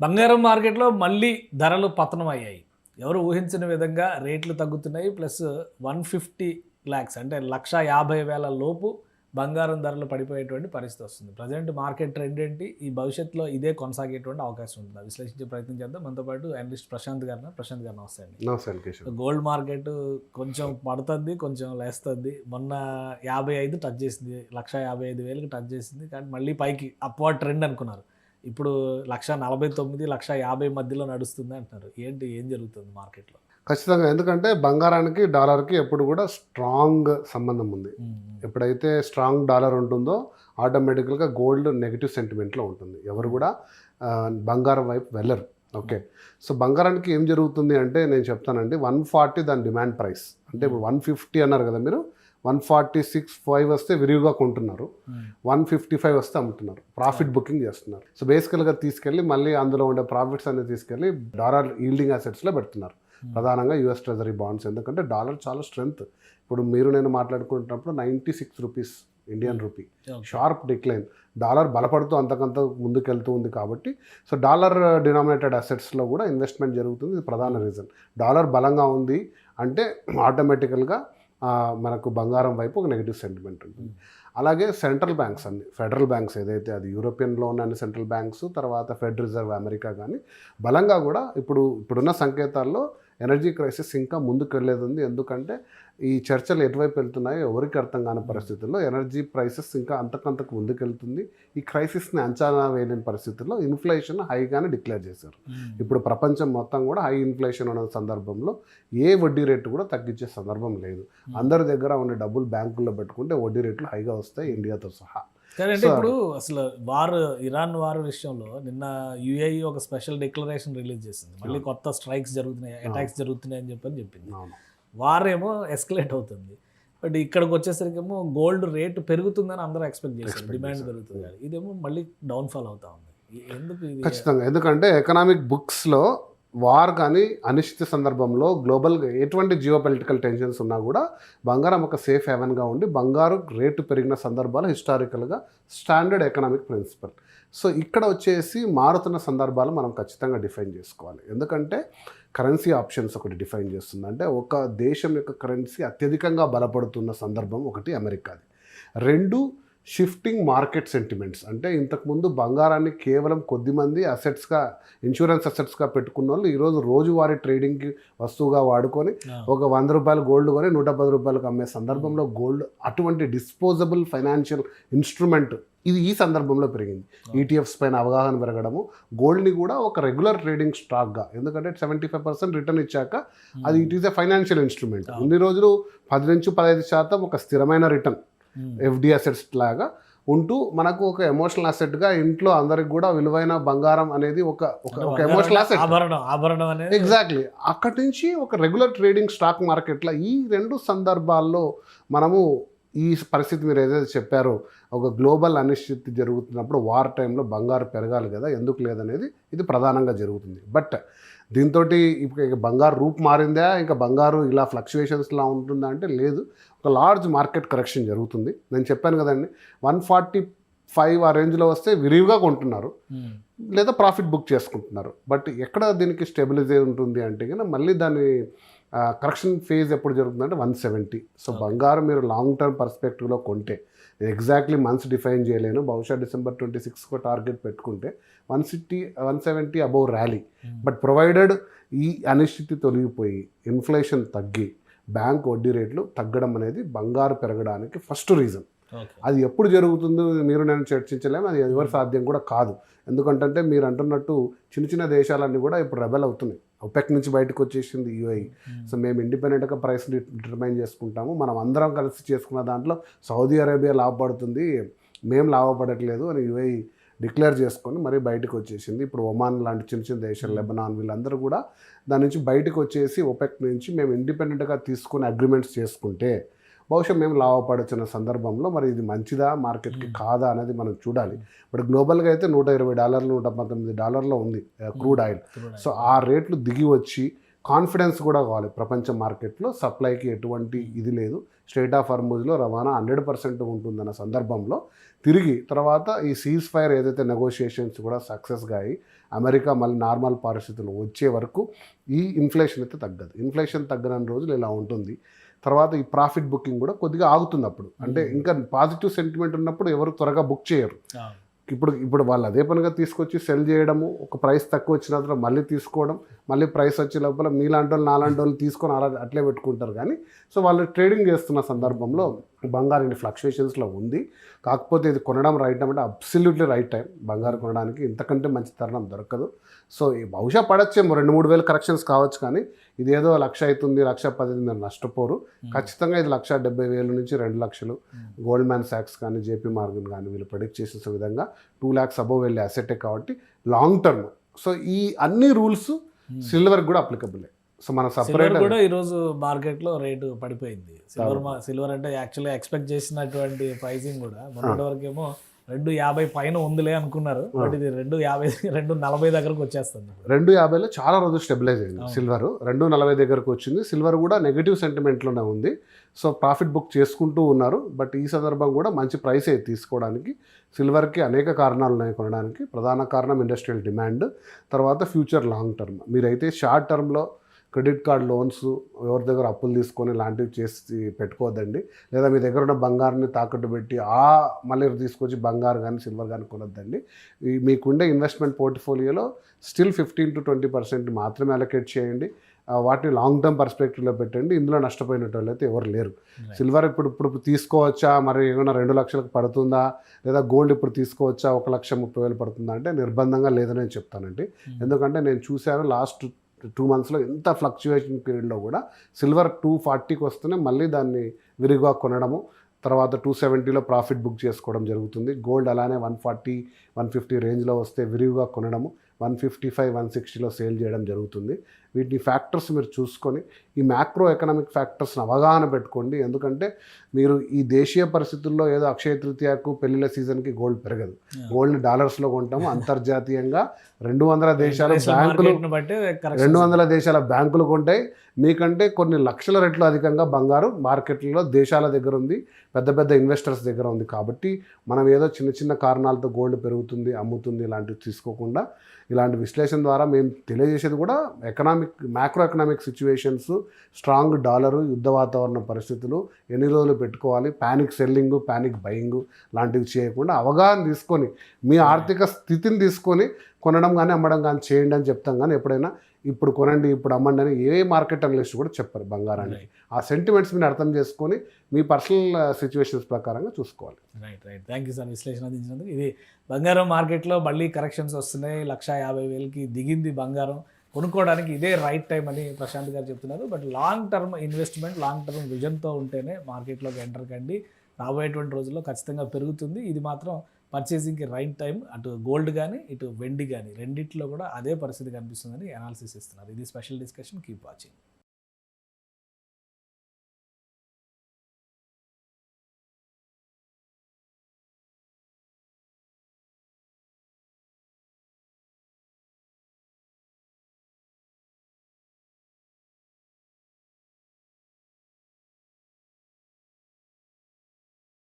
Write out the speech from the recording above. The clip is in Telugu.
బంగారం మార్కెట్‌లో మళ్ళీ ధరలు పతనమయ్యాయి. ఎవరు ఊహించని విధంగా రేట్లు తగ్గుతున్నాయి. ప్లస్ 150,00,000 అంటే 1,50,000 లోపు బంగారం ధరలు పడిపోయేటువంటి పరిస్థితి వస్తుంది. ప్రెజెంట్ మార్కెట్ ట్రెండ్ ఏంటి? ఈ భవిష్యత్తులో ఇదే కొనసాగేటువంటి అవకాశం ఉంటుందా? విశ్లేషించే ప్రయత్నం చేద్దాం. మనతో పాటు అనలిస్ట్ ప్రశాంత్ గారు ఉన్నారు. ప్రశాంత్ గారు నమస్తే అండి. నమస్తే అండి కిషోర్. గోల్డ్ మార్కెట్ కొంచెం పడుతుంది, కొంచెం లేస్తుంది. మొన్న 55 టచ్ చేసింది. 1,55,000కి టచ్ చేసింది. కానీ మళ్ళీ పైకి అప్‌వర్డ్ ట్రెండ్ అనుకున్నారు. ఇప్పుడు 1,49,00,000, 1,50,000 మధ్యలో నడుస్తుంది అంటున్నారు. ఏంటి ఏం జరుగుతుంది మార్కెట్‌లో? ఖచ్చితంగా. ఎందుకంటే బంగారానికి డాలర్కి ఎప్పుడు కూడా స్ట్రాంగ్ సంబంధం ఉంది. ఎప్పుడైతే స్ట్రాంగ్ డాలర్ ఉంటుందో ఆటోమేటికల్గా గోల్డ్ నెగిటివ్ సెంటిమెంట్లో ఉంటుంది. ఎవరు కూడా బంగారం వైపు వెళ్ళరు. ఓకే, సో బంగారానికి ఏం జరుగుతుంది అంటే నేను చెప్తానండి. 140 దాని డిమాండ్ ప్రైస్. అంటే ఇప్పుడు 150 అన్నారు కదా మీరు, 146.5 వస్తే విరివిగా కొంటున్నారు, 155 వస్తే అమ్ముతున్నారు, ప్రాఫిట్ బుకింగ్ చేస్తున్నారు. సో బేసికల్గా తీసుకెళ్ళి మళ్ళీ అందులో ఉండే ప్రాఫిట్స్ అనేది తీసుకెళ్ళి డాలర్ ఈల్డింగ్ అసెట్స్లో పెడుతున్నారు, ప్రధానంగా యూఎస్ ట్రెజరీ బాండ్స్. ఎందుకంటే డాలర్ చాలా స్ట్రెంగ్త్. ఇప్పుడు మీరు నేను మాట్లాడుకుంటున్నప్పుడు 96 rupees Indian rupee, sharp decline. Dollar బలపడుతూ అంతకంత ముందుకెళ్తూ ఉంది కాబట్టి సో డాలర్ డినామినేటెడ్ అసెట్స్లో కూడా ఇన్వెస్ట్మెంట్ జరుగుతుంది. ఇది ప్రధాన రీజన్. డాలర్ బలంగా ఉంది అంటే ఆటోమేటికల్గా మనకు బంగారం వైపు ఒక నెగిటివ్ సెంటిమెంట్ ఉంటుంది. అలాగే సెంట్రల్ బ్యాంక్స్ అన్ని, ఫెడరల్ బ్యాంక్స్ ఏదైతే అది యూరోపియన్లో ఉన్న అన్ని సెంట్రల్ బ్యాంక్స్, తర్వాత ఫెడ్ రిజర్వ్ అమెరికా కానీ బలంగా కూడా ఇప్పుడున్న సంకేతాల్లో ఎనర్జీ క్రైసిస్ ఇంకా ముందుకు వెళ్ళేది ఉంది. ఎందుకంటే ఈ చర్చలు ఎటువైపు వెళ్తున్నాయో ఎవరికి అర్థం కాని పరిస్థితుల్లో ఎనర్జీ ప్రైసెస్ ఇంకా అంతకంతకు ముందుకెళ్తుంది. ఈ క్రైసిస్ని అంచనా వేయలేని పరిస్థితుల్లో ఇన్ఫ్లేషన్ హైగానే డిక్లేర్ చేశారు. ఇప్పుడు ప్రపంచం మొత్తం కూడా హై ఇన్ఫ్లేషన్ ఉన్న సందర్భంలో ఏ వడ్డీ రేటు కూడా తగ్గించే సందర్భం లేదు. అందరి దగ్గర ఉండే డబ్బులు బ్యాంకుల్లో పెట్టుకుంటే వడ్డీ రేట్లు హైగా వస్తాయి, ఇండియాతో సహా. కానీ ఇప్పుడు అసలు ఇరాన్ వార్ విషయంలో నిన్న యుఏఈ ఒక స్పెషల్ డిక్లరేషన్ రిలీజ్ చేసింది. మళ్ళీ కొత్త స్ట్రైక్స్ జరుగుతున్నాయి, అటాక్స్ జరుగుతున్నాయి అని చెప్పింది. వార్ ఏమో ఎస్కలేట్ అవుతుంది. బట్ ఇక్కడికి వచ్చేసరికి ఏమో గోల్డ్ రేటు పెరుగుతుందని అందరూ ఎక్స్పెక్ట్ చేశారు, డిమాండ్ పెరుగుతుంది. ఇదేమో మళ్ళీ డౌన్ఫాల్ అవుతా ఉంది. ఎందుకు ఇది? ఖచ్చితంగా. ఎందుకంటే ఎకనామిక్ బుక్స్లో వార్ కానీ అనిశ్చిత సందర్భంలో గ్లోబల్గా ఎటువంటి జియోపొలిటికల్ టెన్షన్స్ ఉన్నా కూడా బంగారం ఒక సేఫ్ హెవెన్గా ఉండి బంగారు రేటు పెరిగిన సందర్భాలు హిస్టారికల్గా స్టాండర్డ్ ఎకనామిక్ ప్రిన్సిపల్. సో ఇక్కడ వచ్చేసి మారుతున్న సందర్భాలు మనం ఖచ్చితంగా డిఫైన్ చేసుకోవాలి. ఎందుకంటే కరెన్సీ ఆప్షన్స్ ఒకటి డిఫైన్ చేస్తుంది. అంటే ఒక దేశం యొక్క కరెన్సీ అత్యధికంగా బలపడుతున్న సందర్భం ఒకటి అమెరికాది. 2 షిఫ్టింగ్ మార్కెట్ సెంటిమెంట్స్. అంటే ఇంతకుముందు బంగారాన్ని కేవలం కొద్దిమంది అసెట్స్గా, ఇన్సూరెన్స్ అసెట్స్గా పెట్టుకున్న వాళ్ళు ఈరోజు రోజువారీ ట్రేడింగ్కి వస్తువుగా వాడుకొని ఒక 100 రూపాయలు గోల్డ్ కొని 110 రూపాయలకు అమ్మే సందర్భంలో గోల్డ్ అటువంటి డిస్పోజబుల్ ఫైనాన్షియల్ ఇన్స్ట్రుమెంట్ ఇది ఈ సందర్భంలో పెరిగింది. ఈటీఎఫ్స్ పైన అవగాహన పెరగడము, గోల్డ్ని కూడా ఒక రెగ్యులర్ ట్రేడింగ్ స్టాక్గా, ఎందుకంటే 75% రిటర్న్ ఇచ్చాక అది it is a financial instrument. ఇన్ని రోజులు 10 నుంచి 15% ఒక స్థిరమైన రిటర్న్ ఎఫ్డి అసెట్స్ లాగా ఉంటూ మనకు ఒక ఎమోషనల్ అసెట్గా ఇంట్లో అందరికి కూడా విలువైన బంగారం అనేది ఒక ఎమోషనల్ అసెట్, ఆభరణం అనేది. ఎగ్జాక్ట్లీ. అక్కడి నుంచి ఒక రెగ్యులర్ ట్రేడింగ్ స్టాక్ మార్కెట్లో ఈ 2 సందర్భాల్లో మనము ఈ పరిస్థితి మీరు ఏదైతే చెప్పారో ఒక గ్లోబల్ అనిశ్చితి జరుగుతున్నప్పుడు వార్ టైంలో బంగారు పెరగాలి కదా, ఎందుకు లేదనేది ఇది ప్రధానంగా జరుగుతుంది. బట్ దీంతో ఇప్పుడు బంగారు రూపు మారిందా, ఇంకా బంగారు ఇలా ఫ్లక్చువేషన్స్లా ఉంటుందా అంటే లేదు. ఒక లార్జ్ మార్కెట్ కరెక్షన్ జరుగుతుంది. నేను చెప్పాను కదండి, 145 ఆ రేంజ్లో వస్తే విరివిగా కొంటున్నారు లేదా ప్రాఫిట్ బుక్ చేసుకుంటున్నారు. బట్ ఎక్కడ దీనికి స్టెబిలైజ్ ఉంటుంది అంటే కనుక మళ్ళీ దాని కరెక్షన్ ఫేజ్ ఎప్పుడు జరుగుతుందంటే 170. సో బంగారం మీరు లాంగ్ టర్మ్ పర్స్పెక్టివ్లో కొంటే, నేను ఎగ్జాక్ట్లీ మంత్స్ డిఫైన్ చేయలేను, బహుశా డిసెంబర్ 26 టార్గెట్ పెట్టుకుంటే 170 అబౌవ్ ర్యాలీ. బట్ ప్రొవైడెడ్ ఈ అనిశ్చితి తొలగిపోయి ఇన్ఫ్లేషన్ తగ్గి బ్యాంక్ వడ్డీ రేట్లు తగ్గడం అనేది బంగారు పెరగడానికి ఫస్ట్ రీజన్. అది ఎప్పుడు జరుగుతుందో మీరు నేను చర్చించలేము, అది ఎవరి సాధ్యం కూడా కాదు. ఎందుకంటే మీరు అంటున్నట్టు చిన్న చిన్న దేశాలన్నీ కూడా ఇప్పుడు రెబెల్ అవుతున్నాయి. ఒపెక్ నుంచి బయటకు వచ్చేసింది యుఏఈ. సో మేము ఇండిపెండెంట్గా ప్రైస్ డిటర్మైన్ చేసుకుంటాము, మనం అందరం కలిసి చేసుకున్న దాంట్లో సౌదీ అరేబియా లాభపడుతుంది, మేము లాభపడట్లేదు అని యుఏఈ డిక్లేర్ చేసుకొని మరీ బయటకు వచ్చేసింది. ఇప్పుడు ఒమాన్ లాంటి చిన్న చిన్న దేశాలు, లెబనాన్, వీళ్ళందరూ కూడా దాని నుంచి బయటకు వచ్చేసి ఒపెక్ నుంచి మేము ఇండిపెండెంట్గా తీసుకుని అగ్రిమెంట్స్ చేసుకుంటే బహుశా మేము లాభపడుతున్న సందర్భంలో మరి ఇది మంచిదా మార్కెట్కి కాదా అనేది మనం చూడాలి. ఇప్పుడు గ్లోబల్గా అయితే $120, $119 ఉంది క్రూడ్ ఆయిల్. సో ఆ రేట్లు దిగి వచ్చి కాన్ఫిడెన్స్ కూడా కావాలి. ప్రపంచ మార్కెట్లో సప్లైకి ఎటువంటి ఇది లేదు, స్ట్రెయిట్ ఆఫ్ హార్ముజ్లో రవాణా 100% ఉంటుందన్న సందర్భంలో తిరిగి తర్వాత ఈ సీజ్ ఫైర్ ఏదైతే నెగోషియేషన్స్ కూడా సక్సెస్గా అయ్యి అమెరికా మళ్ళీ నార్మల్ పరిస్థితులు వచ్చే వరకు ఈ ఇన్ఫ్లేషన్ అయితే తగ్గదు. ఇన్ఫ్లేషన్ తగ్గని రోజులు ఇలా ఉంటుంది. తర్వాత ఈ ప్రాఫిట్ బుకింగ్ కూడా కొద్దిగా ఆగుతుంది అప్పుడు. అంటే ఇంకా పాజిటివ్ సెంటిమెంట్ ఉన్నప్పుడు ఎవరు త్వరగా బుక్ చేయరు. ఇప్పుడు వాళ్ళు అదే పనిగా తీసుకొచ్చి సెల్ చేయడము, ఒక ప్రైస్ తక్కువ వచ్చిన తర్వాత మళ్ళీ తీసుకోవడం, మళ్ళీ ప్రైస్ వచ్చే లోపల మీలాంటి వాళ్ళు నాలాంటి వాళ్ళు తీసుకొని అలా అట్లే పెట్టుకుంటారు. కానీ సో వాళ్ళు ట్రేడింగ్ చేస్తున్న సందర్భంలో బంగారు ఇన్ని ఫ్లక్చుయేషన్స్లో ఉంది. కాకపోతే ఇది కొనడం రైట్ టైం అంటే అబ్సల్యూట్లీ రైట్ టైం. బంగారు కొనడానికి ఇంతకంటే మంచి తరుణం దొరకదు. సో ఈ బహుశా పడచ్చేమో 2-3 వేలు కరెక్షన్స్ కావచ్చు, కానీ ఇదేదో 1,00,000 అవుతుంది 1,10,000 నష్టపోరు. ఖచ్చితంగా ఇది 1,70,000 నుంచి 2,00,000 గోల్డ్ మ్యాన్ సాక్స్ కానీ జేపీ మార్గన్ కానీ వీళ్ళు ప్రెడిక్ట్ చేసిన విధంగా 2 lakhs అబోవ్ వెళ్ళే అసెటే కాబట్టి లాంగ్ టర్మ్. సో ఈ అన్ని రూల్స్ సిల్వర్ కూడా అప్లికబుల్. సో మన సపరేట్ కూడా ఈరోజు మార్కెట్లో రేటు పడిపోయింది. సిల్వర్ అంటే యాక్చువల్గా ఎక్స్పెక్ట్ చేసినటువంటి ప్రైసింగ్ కూడా మొన్నటి వరకేమో 250 పైన ఉందిలే అనుకున్నారు. బట్ ఇది 250 240 దగ్గరకు వచ్చేస్తుంది. 250లో చాలా రోజులు స్టెబిలైజ్ అయింది సిల్వర్. 240 దగ్గరకు వచ్చింది. సిల్వర్ కూడా నెగిటివ్ సెంటిమెంట్లోనే ఉంది. సో ప్రాఫిట్ బుక్ చేసుకుంటూ ఉన్నారు. బట్ ఈ సందర్భం కూడా మంచి ప్రైస్ తీసుకోవడానికి సిల్వర్కి అనేక కారణాలు ఉన్నాయి కొనడానికి. ప్రధాన కారణం ఇండస్ట్రియల్ డిమాండ్, తర్వాత ఫ్యూచర్ లాంగ్ టర్మ్. మీరైతే షార్ట్ టర్మ్లో క్రెడిట్ కార్డ్ లోన్స్ ఎవరి దగ్గర అప్పులు తీసుకొని లాంటివి చేసి పెట్టుకోవద్దండి. లేదా మీ దగ్గర ఉన్న బంగారాన్ని తాకట్టు పెట్టి మళ్ళీ తీసుకొచ్చి బంగారు కానీ సిల్వర్ కానీ కొనొద్దండి. మీకుండే ఇన్వెస్ట్మెంట్ పోర్ట్ఫోలియోలో స్టిల్ 15 to 20% మాత్రమే అలొకేట్ చేయండి. వాటిని లాంగ్ టర్మ్ పర్స్పెక్టివ్లో పెట్టండి. ఇందులో నష్టపోయినట్టు అయితే ఎవరు లేరు. సిల్వర్ ఇప్పుడు తీసుకోవచ్చా, మరి ఏమైనా 2 లక్షలకు పడుతుందా, లేదా గోల్డ్ ఇప్పుడు తీసుకోవచ్చా 1,30,000 పడుతుందా అంటే నిర్బంధంగా లేదని నేను చెప్తానండి. ఎందుకంటే నేను చూశాను లాస్ట్ 2 monthsలో ఎంత ఫ్లక్చుయేషన్ పీరియడ్లో కూడా సిల్వర్ 240కి వస్తేనే మళ్ళీ దాన్ని విరిగా కొనడము, తర్వాత 270లో ప్రాఫిట్ బుక్ చేసుకోవడం జరుగుతుంది. గోల్డ్ అలానే 140-150 రేంజ్లో వస్తే విరివిగా కొనడము, 155-160లో సేల్ చేయడం జరుగుతుంది. వీటిని ఫ్యాక్టర్స్ మీరు చూసుకొని ఈ మ్యాక్రో ఎకనామిక్ ఫ్యాక్టర్స్ని అవగాహన పెట్టుకోండి. ఎందుకంటే మీరు ఈ దేశీయ పరిస్థితుల్లో ఏదో అక్షయ తృతీయకు పెళ్లిళ్ళ సీజన్కి గోల్డ్ పెరగదు. గోల్డ్ని డాలర్స్లో కొంటాము. అంతర్జాతీయంగా 200 దేశాల బ్యాంకులు 200 దేశాల బ్యాంకులు కొంటాయి. మీకంటే కొన్ని లక్షల రెట్లు అధికంగా బంగారు మార్కెట్లలో దేశాల దగ్గర ఉంది, పెద్ద పెద్ద ఇన్వెస్టర్స్ దగ్గర ఉంది. కాబట్టి మనం ఏదో చిన్న చిన్న కారణాలతో గోల్డ్ పెరుగుతుంది అమ్ముతుంది ఇలాంటివి తీసుకోకుండా ఇలాంటి విశ్లేషణ ద్వారా మేము తెలియజేసేది కూడా macro economic situations, strong dollar, యుద్ధ వాతావరణ పరిస్థితులు ఎన్ని రోజులు పెట్టుకోవాలి, ప్యానిక్ సెల్లింగ్ ప్యానిక్ బయింగ్ లాంటివి చేయకుండా అవగాహన తీసుకొని మీ ఆర్థిక స్థితిని తీసుకొని కొనడం కానీ అమ్మడం కానీ చేయండి అని చెప్తాం. కానీ ఎప్పుడైనా ఇప్పుడు కొనండి ఇప్పుడు అమ్మండి అని ఏ మార్కెట్ అనలిస్ట్ కూడా చెప్పరు బంగారానికి. ఆ సెంటిమెంట్స్ మీరు అర్థం చేసుకొని మీ పర్సనల్ సిచ్యువేషన్స్ ప్రకారంగా చూసుకోవాలి. రైట్. థ్యాంక్ యూ సార్ విశ్లేషణ అందించినందుకు. ఇది బంగారం మార్కెట్లో మళ్ళీ కరెక్షన్స్ వస్తున్నాయి. 1,50,000కి దిగింది బంగారం. కొనుక్కోవడానికి ఇదే రైట్ టైం అని ప్రశాంత్ గారు చెప్తున్నారు. But long term investment, long term విజన్తో ఉంటేనే మార్కెట్లోకి ఎంటర్ కండి. రాబోయేటువంటి రోజుల్లో ఖచ్చితంగా పెరుగుతుంది. ఇది మాత్రం పర్చేసింగ్కి రైట్ టైం. అటు గోల్డ్ కానీ ఇటు వెండి కానీ రెండిట్లో కూడా అదే పరిస్థితి కనిపిస్తుందని అనాలిసిస్ ఇస్తున్నారు. ఇది స్పెషల్ డిస్కషన్. Keep watching.